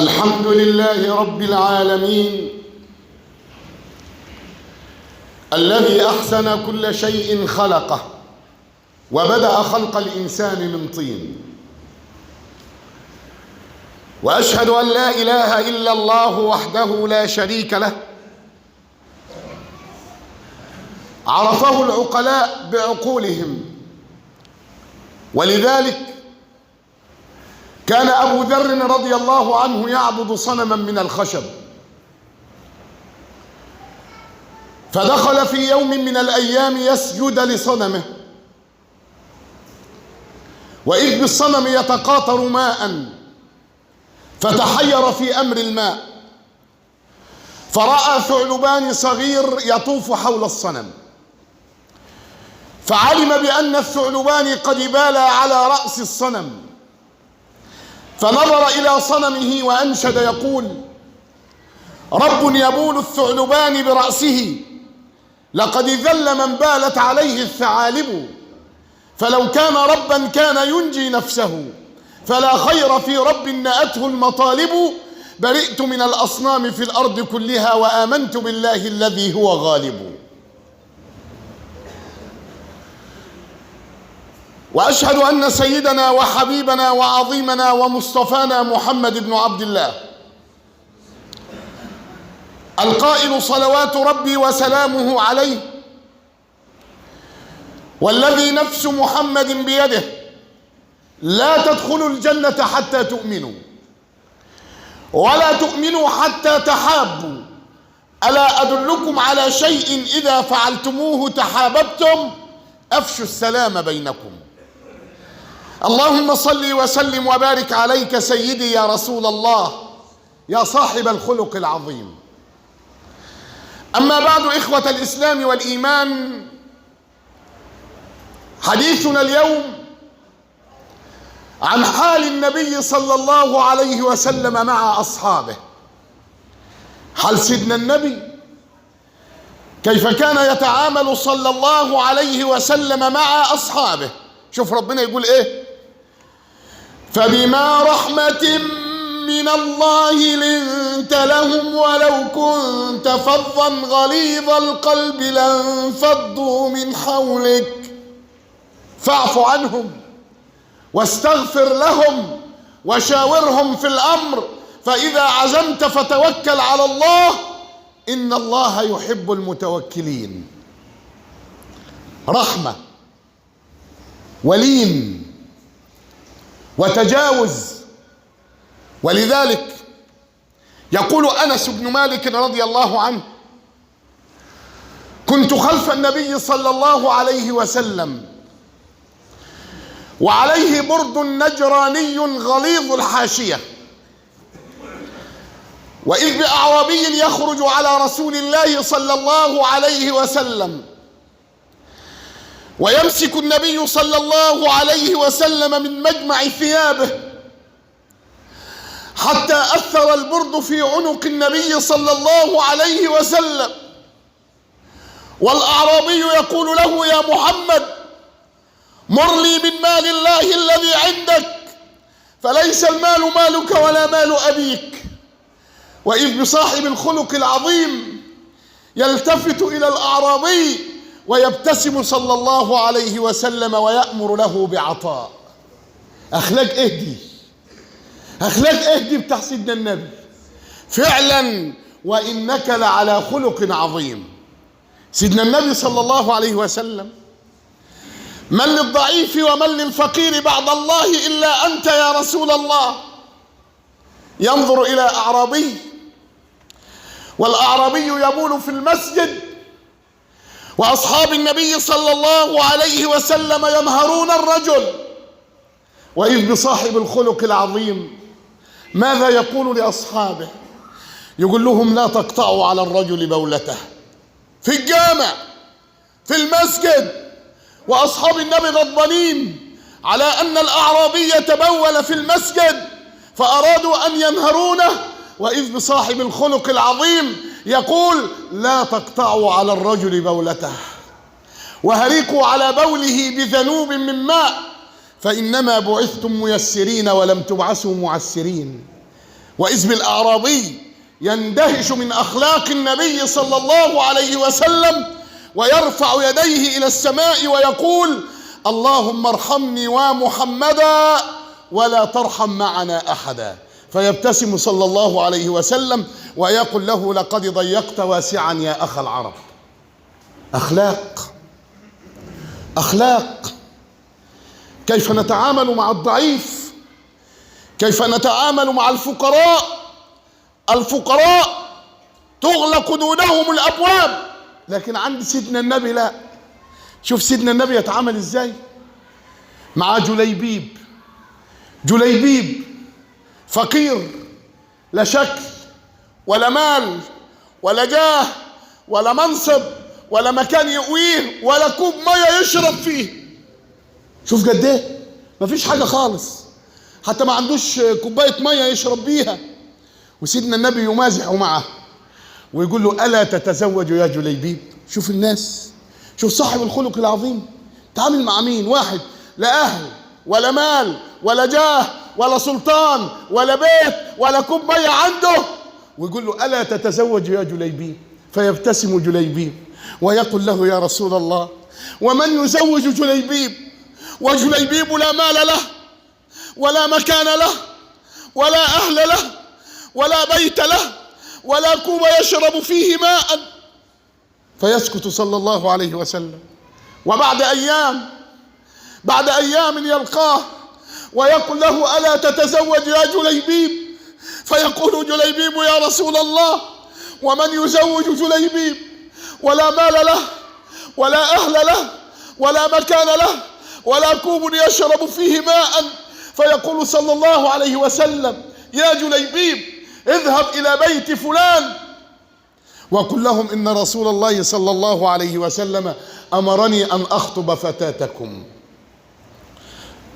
الحمد لله رب العالمين الذي أحسن كل شيء خلقه وبدأ خلق الإنسان من طين، وأشهد أن لا إله إلا الله وحده لا شريك له، عرفه العقلاء بعقولهم، ولذلك كان أبو ذر رضي الله عنه يعبد صنما من الخشب، فدخل في يوم من الأيام يسجد لصنمه، وإذ بالصنم يتقاطر ماء، فتحير في أمر الماء، فرأى ثعلبان صغير يطوف حول الصنم، فعلم بأن الثعلبان قد بالا على رأس الصنم، فنظر إلى صنمه وأنشد يقول: رب يبول الثعلبان برأسه، لقد ذل من بالت عليه الثعالب، فلو كان ربا كان ينجي نفسه، فلا خير في رب نأته المطالب، برئت من الأصنام في الأرض كلها وآمنت بالله الذي هو غالب. وأشهد أن سيدنا وحبيبنا وعظيمنا ومصطفانا محمد بن عبد الله القائل صلوات ربي وسلامه عليه، والذي نفس محمد بيده، لا تدخلوا الجنة حتى تؤمنوا، ولا تؤمنوا حتى تحابوا، ألا أدلكم على شيء إذا فعلتموه تحاببتم؟ أفشوا السلام بينكم. اللهم صل وسلم وبارك عليك سيدي يا رسول الله، يا صاحب الخلق العظيم. أما بعد، إخوة الإسلام والإيمان، حديثنا اليوم عن حال النبي صلى الله عليه وسلم مع أصحابه. حال سيدنا النبي، كيف كان يتعامل صلى الله عليه وسلم مع أصحابه. شوف ربنا يقول إيه: فبما رحمة من الله لنت لهم ولو كنت فظا غليظ القلب لانفضوا من حولك فاعف عنهم واستغفر لهم وشاورهم في الأمر فإذا عزمت فتوكل على الله إن الله يحب المتوكلين. رحمة ولين وتجاوز. ولذلك يقول أنس بن مالك رضي الله عنه: كنت خلف النبي صلى الله عليه وسلم وعليه برد نجراني غليظ الحاشية، وإذ بأعرابي يخرج على رسول الله صلى الله عليه وسلم، ويمسك النبي صلى الله عليه وسلم من مجمع ثيابه حتى أثر البرد في عنق النبي صلى الله عليه وسلم، والأعرابي يقول له: يا محمد، مر لي من مال الله الذي عندك، فليس المال مالك ولا مال أبيك. وإذ بصاحب الخلق العظيم يلتفت إلى الأعرابي ويبتسم صلى الله عليه وسلم ويأمر له بعطاء. أخلاق اهدي، أخلاق اهدي بتاع سيدنا النبي فعلا، وإنك لعلى خلق عظيم. سيدنا النبي صلى الله عليه وسلم: من للضعيف ومن للفقير بعد الله إلا أنت يا رسول الله. ينظر إلى أعرابي، والأعرابي يبول في المسجد، وأصحاب النبي صلى الله عليه وسلم ينهرون الرجل، وإذ بصاحب الخلق العظيم ماذا يقول لأصحابه؟ يقول لهم: لا تقطعوا على الرجل بولته في الجامع في المسجد. وأصحاب النبي غضبانين على أن الأعرابي تبول في المسجد فأرادوا أن ينهرونه، وإذ بصاحب الخلق العظيم يقول: لا تقطعوا على الرجل بولته وهريقوا على بوله بذنوب من ماء، فإنما بعثتم ميسرين ولم تبعثوا معسرين. وإذ بالأعرابي يندهش من أخلاق النبي صلى الله عليه وسلم ويرفع يديه إلى السماء ويقول: اللهم ارحمني ومحمدا ولا ترحم معنا أحدا. فيبتسم صلى الله عليه وسلم ويقول له: لقد ضيقت واسعا يا أخ العرب. أخلاق. كيف نتعامل مع الضعيف، كيف نتعامل مع الفقراء تغلق دونهم الأبواب، لكن عند سيدنا النبي لا. شوف سيدنا النبي يتعامل ازاي مع جليبيب فقير، لا شكل ولا مال ولا جاه ولا منصب ولا مكان يقويه ولا كوب ميه يشرب فيه. شوف قد ايه مفيش حاجه خالص، حتى ما عندوش كوبايه ميه يشرب بيها. وسيدنا النبي يمازح معه ويقول له: الا تتزوج يا جليبيب؟ شوف الناس، شوف صاحب الخلق العظيم تعامل مع مين؟ واحد لا اهل ولا مال ولا جاه ولا سلطان ولا بيت ولا كوب ميه عنده، ويقول له: الا تتزوج يا جليبيب؟ فيبتسم جليبيب ويقول له: يا رسول الله، ومن يزوج جليبيب وجليبيب لا مال له ولا مكان له ولا أهل له ولا بيت له ولا كوب يشرب فيه ماء؟ فيسكت صلى الله عليه وسلم. وبعد أيام يلقاه ويقول له: ألا تتزوج يا جليبيب؟ فيقول جليبيب: يا رسول الله، ومن يزوج جليبيب ولا مال له ولا أهل له ولا مكان له ولا كوب يشرب فيه ماء؟ فيقول صلى الله عليه وسلم: يا جليبيب، اذهب إلى بيت فلان وقل لهم إن رسول الله صلى الله عليه وسلم أمرني أن أخطب فتاتكم.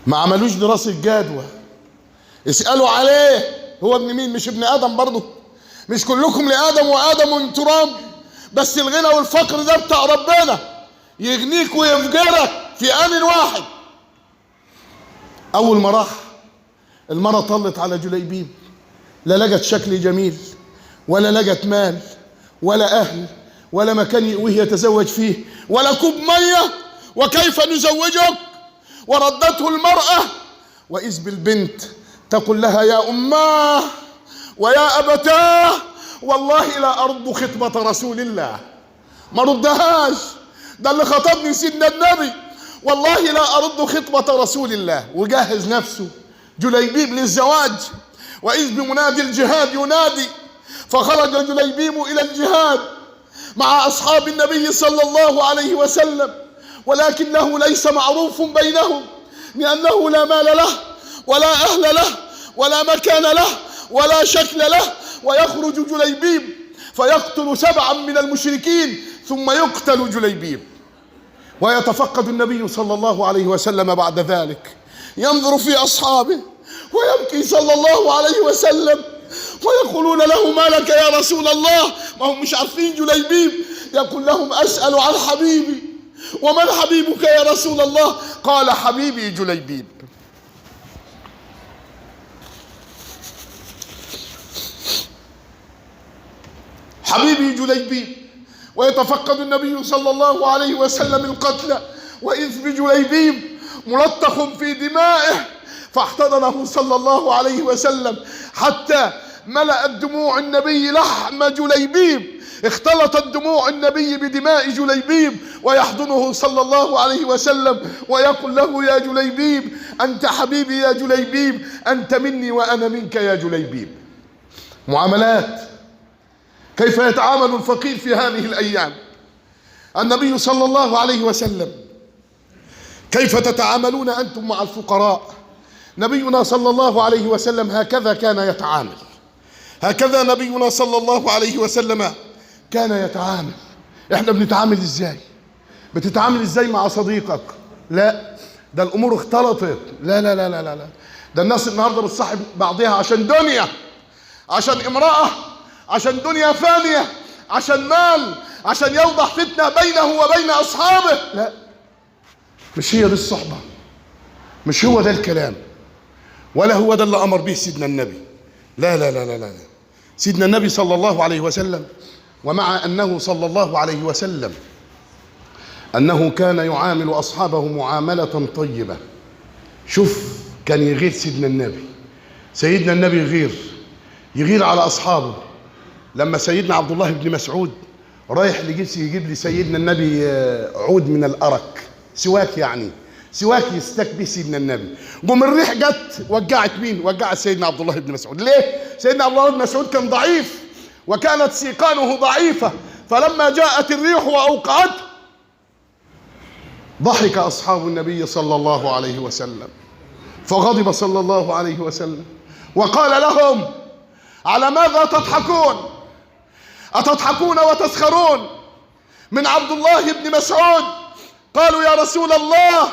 ما عملوش دراسة جدوى، اسألوا عليه هو ابن مين؟ مش ابن آدم برضه؟ مش كلكم لآدم وآدم من تراب؟ بس الغنى والفقر ده بتاع ربنا، يغنيك ويفجرك في آن واحد. أول ما راح المرة طلت على جليبيب، لا لقت شكل جميل ولا لقت مال ولا أهل ولا مكان يقويه يتزوج فيه ولا كوب مية، وكيف نزوجك؟ وردته المرأة، وإذ بالبنت تقول لها: يا أماه ويا أبتاه، والله لا أرد خطبة رسول الله. ما ردهاش، ده اللي خطبني سيدنا النبي، والله لا أرد خطبة رسول الله. وجهز نفسه جليبيب للزواج، وإذ بمنادي الجهاد ينادي، فخرج جليبيب إلى الجهاد مع أصحاب النبي صلى الله عليه وسلم، ولكنه ليس معروف بينهم، لأنه لا مال له ولا أهل له ولا مكان له ولا شكل له. ويخرج جليبيب فيقتل 7 من المشركين ثم يقتل جليبيب. ويتفقد النبي صلى الله عليه وسلم بعد ذلك، ينظر في أصحابه ويبكي صلى الله عليه وسلم، ويقولون له: ما لك يا رسول الله؟ ما هم مش عارفين جليبيب. يقول لهم: أسأل عن حبيبي. ومن حبيبك يا رسول الله؟ قال: حبيبي جليبيب. حبيبي جليبيب. ويتفقد النبي صلى الله عليه وسلم القتلى، وإذ بجليبيب ملطخ في دمائه، فاحتضنه صلى الله عليه وسلم حتى ملأت دموع النبي لحم جليبيب، اختلطت دموع النبي بدماء جليبيب، ويحضنه صلى الله عليه وسلم ويقول له: يا جليبيب، أنت حبيبي يا جليبيب، أنت مني وأنا منك يا جليبيب. معاملات. كيف يتعامل الفقير في هذه الأيام؟ النبي صلى الله عليه وسلم: كيف تتعاملون أنتم مع الفقراء؟ نبينا صلى الله عليه وسلم هكذا كان يتعامل، هكذا نبينا صلى الله عليه وسلم كان يتعامل. احنا بنتعامل ازاي؟ بتتعامل ازاي مع صديقك؟ لا، ده الامور اختلطت. لا لا لا لا لا، ده الناس النهارده بتصاحب بعضها عشان دنيا، عشان امرأة، عشان دنيا فانية، عشان مال، عشان يوضح فتنة بينه وبين أصحابه. لا، مش هي دي الصحبة، مش هو ده الكلام، ولا هو ده اللي أمر به سيدنا النبي. لا لا لا لا لا. سيدنا النبي صلى الله عليه وسلم، ومع أنه صلى الله عليه وسلم أنه كان يعامل أصحابه معاملة طيبة. شوف كان يغير سيدنا النبي. سيدنا النبي يغير على أصحابه. لما سيدنا عبد الله بن مسعود رايح يجيب لي سيدنا النبي عود من الأرك، سواك يعني، سواك يستك به سيدنا النبي، قوم الريح جت وجعت مين؟ وجعت سيدنا عبد الله بن مسعود. ليه؟ سيدنا عبد الله بن مسعود كان ضعيف وكانت سيقانه ضعيفة، فلما جاءت الريح وأوقعته ضحك أصحاب النبي صلى الله عليه وسلم، فغضب صلى الله عليه وسلم وقال لهم: على ماذا تضحكون؟ أتضحكون وتسخرون من عبد الله بن مسعود؟ قالوا: يا رسول الله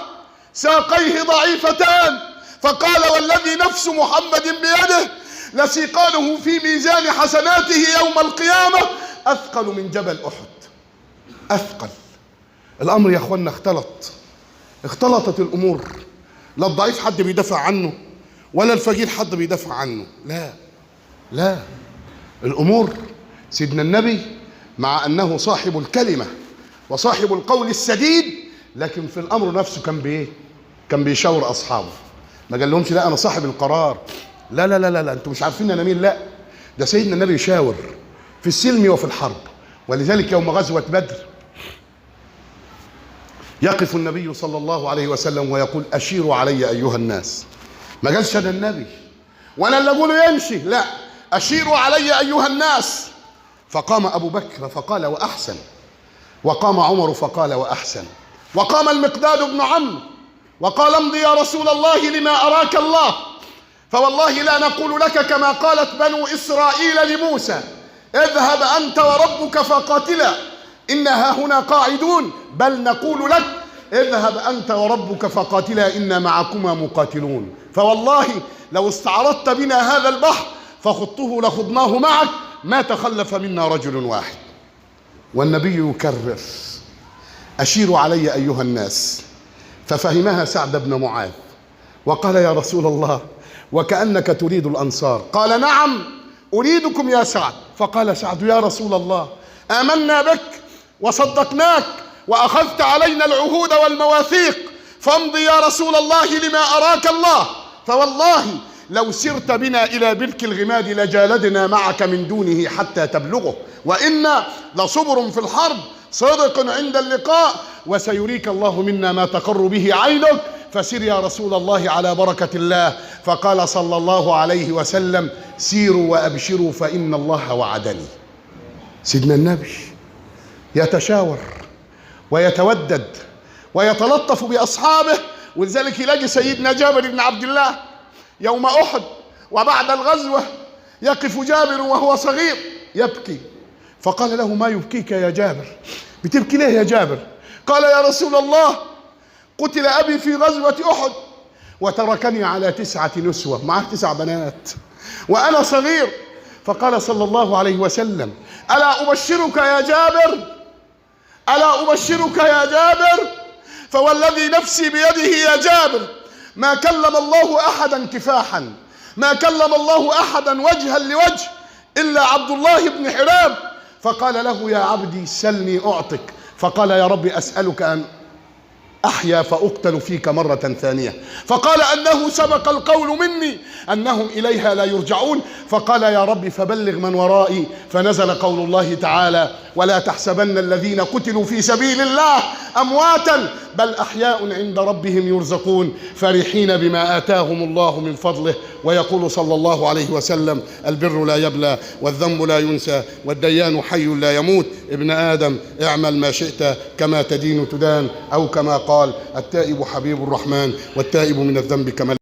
ساقيه ضعيفتان. فقال: والذي نفس محمد بيده لسيقانه في ميزان حسناته يوم القيامة أثقل من جبل أحد. أثقل. الأمر يا أخوانا اختلطت الأمور. لا الضعيف حد بيدافع عنه ولا الفقير حد بيدافع عنه، لا الأمور. سيدنا النبي مع أنه صاحب الكلمة وصاحب القول السديد، لكن في الأمر نفسه كان بيشاور أصحابه. ما قال لهمش: لا أنا صاحب القرار، لا لا لا لا, لا. أنتم مش عارفين أنا مين. لا، ده سيدنا النبي يشاور في السلم وفي الحرب. ولذلك يوم غزوة بدر يقف النبي صلى الله عليه وسلم ويقول: أشيروا علي أيها الناس. ما قالش أنا النبي وأنا اللي أقوله يمشي، لا، أشيروا علي أيها الناس. فقام أبو بكر فقال: وأحسن. وقام عمر فقال: وأحسن. وقام المقداد بن عمرو وقال: امضي يا رسول الله لما أراك الله، فوالله لا نقول لك كما قالت بنو إسرائيل لموسى: اذهب أنت وربك فقاتلا إنها هنا قاعدون، بل نقول لك: اذهب أنت وربك فقاتلا إنا معكما مقاتلون. فوالله لو استعرضت بنا هذا البحر فخضته لخضناه معك، ما تخلف منا رجل واحد. والنبي يكرر: أشيروا علي أيها الناس. ففهمها سعد بن معاذ وقال: يا رسول الله وكأنك تريد الأنصار. قال: نعم أريدكم يا سعد. فقال سعد: يا رسول الله آمنا بك وصدقناك وأخذت علينا العهود والمواثيق، فامضي يا رسول الله لما أراك الله، فوالله لو سرت بنا إلى بلك الغماد لجالدنا معك من دونه حتى تبلغه، وإنا لصبر في الحرب صادق عند اللقاء، وسيريك الله منا ما تقر به عينك، فسر يا رسول الله على بركة الله. فقال صلى الله عليه وسلم: سيروا وأبشروا فإن الله وعدني. سيدنا النبي يتشاور ويتودد ويتلطف بأصحابه. ولذلك يلاقي سيدنا جابر بن عبد الله يوم أحد وبعد الغزوة يقف جابر وهو صغير يبكي، فقال له: ما يبكيك يا جابر؟ بتبكي ليه يا جابر؟ قال: يا رسول الله قتل أبي في غزوة أحد وتركني على 9 نسوة، معه 9 بنات وأنا صغير. فقال صلى الله عليه وسلم: ألا أبشرك يا جابر؟ ألا أبشرك يا جابر؟ فوالذي نفسي بيده يا جابر ما كلم الله أحدا كفاحا، ما كلم الله أحدا وجها لوجه إلا عبد الله بن حرام. فقال له: يا عبدي سلني أعطك. فقال: يا رب أسألك أن أحيا فأقتل فيك مرة ثانية. فقال: أنه سبق القول مني أنهم إليها لا يرجعون. فقال: يا رب فبلغ من ورائي. فنزل قول الله تعالى: ولا تحسبن الذين قتلوا في سبيل الله أمواتا بل أحياء عند ربهم يرزقون فرحين بما آتاهم الله من فضله. ويقول صلى الله عليه وسلم: البر لا يبلى والذنب لا ينسى والديان حي لا يموت. ابن آدم اعمل ما شئت كما تدين تدان، أو كما قال: التائب حبيب الرحمن والتائب من الذنب كما